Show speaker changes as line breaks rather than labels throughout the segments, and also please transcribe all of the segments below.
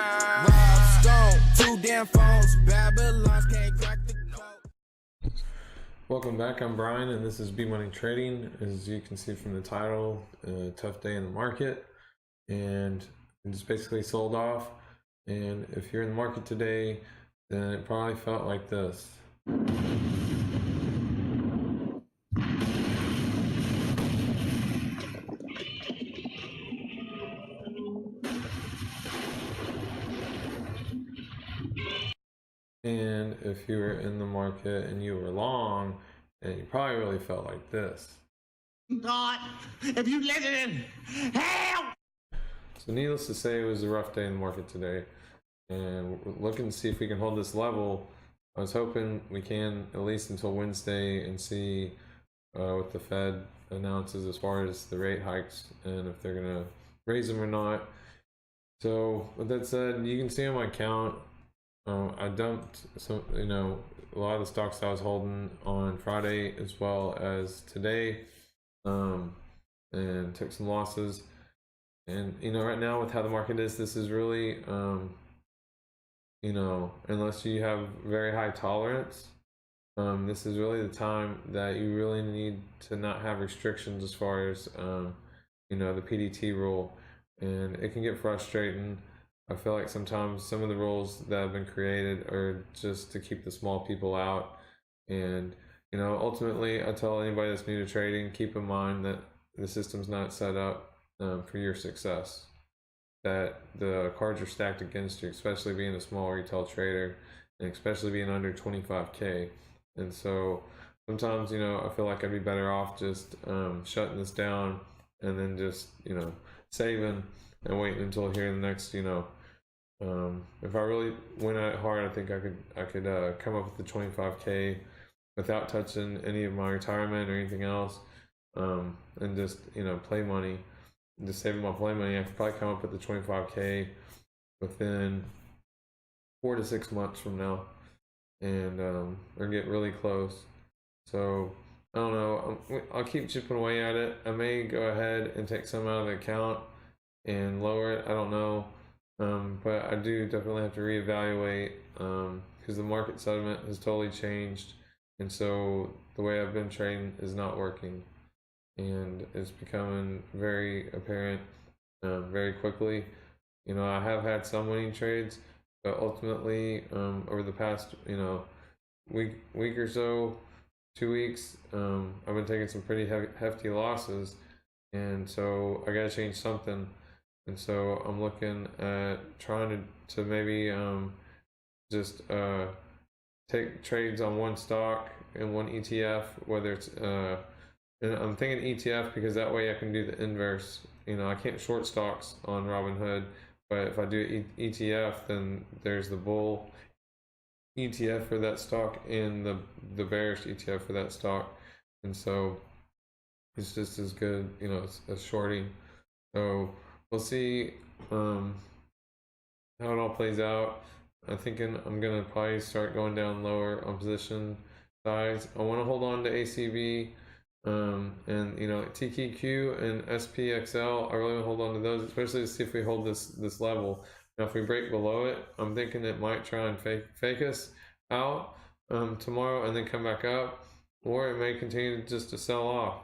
Rob Stone, 2 damn phones, Babylon's can't crack the code.
Welcome back, I'm Brian and this is B-MoneyTrading. As you can see from the title, a tough day in the market and it's basically sold off. And if you're in the market today, then it probably felt like this. And if you were in the market and you were long, and you probably really felt like this.
God, if you let it in, help!
So needless to say, it was a rough day in the market today. And we're looking to see if we can hold this level. I was hoping we can at least until Wednesday and see what the Fed announces as far as the rate hikes and if they're gonna raise them or not. So with that said, you can see on my account, I dumped some, a lot of the stocks I was holding on Friday as well as today, and took some losses. And right now with how the market is, this is really, unless you have very high tolerance, this is really the time that you really need to not have restrictions as far as, the PDT rule, and it can get frustrating. I feel like sometimes some of the rules that have been created are just to keep the small people out. And, ultimately, I tell anybody that's new to trading, keep in mind that the system's not set up for your success. That the cards are stacked against you, especially being a small retail trader and especially being under 25K. And so sometimes, I feel like I'd be better off just shutting this down and then just, saving and waiting until here in the next, if I really went at it hard, I think I could come up with the 25K without touching any of my retirement or anything else, and just play money, just saving my play money. I could probably come up with the 25K within 4 to 6 months from now, and or get really close. So I don't know. I'll keep chipping away at it. I may go ahead and take some out of the account and lower it. I don't know. But I do definitely have to reevaluate because the market sentiment has totally changed, and so the way I've been trading is not working, and it's becoming very apparent very quickly. I have had some winning trades, but ultimately over the past week or so, 2 weeks, I've been taking some pretty hefty losses, and so I gotta change something. And so I'm looking at trying to maybe just take trades on one stock and one ETF, whether it's and I'm thinking ETF because that way I can do the inverse. I can't short stocks on Robinhood, but if I do ETF, then there's the bull ETF for that stock and the bearish ETF for that stock, and so it's just as good, as shorting. So we'll see how it all plays out. I'm thinking I'm gonna probably start going down lower on position size. I want to hold on to ACB and TQQ and SPXL. I really want to hold on to those, especially to see if we hold this level. Now if we break below it, I'm thinking it might try and fake us out tomorrow and then come back up, or it may continue just to sell off.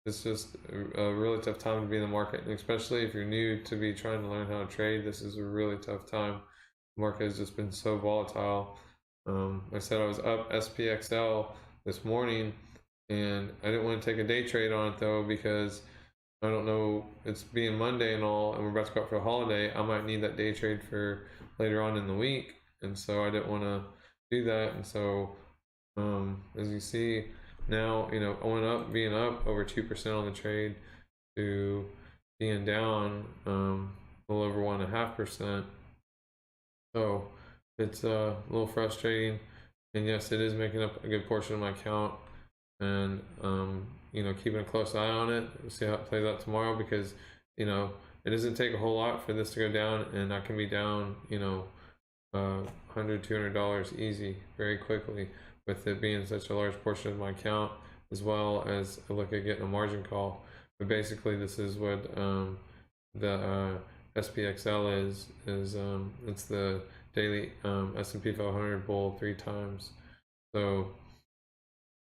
It's just a really tough time to be in the market, and especially if you're new to be trying to learn how to trade, this is a really tough time. The market has just been so volatile. I said I was up SPXL this morning, and I didn't want to take a day trade on it though, because I don't know, it's being Monday and all, and we're about to go out for a holiday. I might need that day trade for later on in the week, and so I didn't want to do that. And so as you see now, I went up, being up over 2% on the trade to being down a little over 1.5%. So it's a little frustrating, and yes, it is making up a good portion of my account, and keeping a close eye on it. We'll see how it plays out tomorrow, because it doesn't take a whole lot for this to go down, and I can be down $100, $200 easy very quickly, with it being such a large portion of my account, as well as I look at getting a margin call. But basically this is what the SPXL is it's the daily S&P 500 bull 3 times. So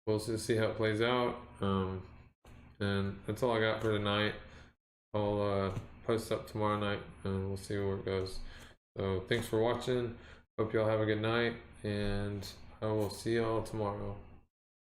we'll just see how it plays out. And that's all I got for tonight. I'll post up tomorrow night and we'll see where it goes. So thanks for watching. Hope y'all have a good night, and I will see y'all tomorrow.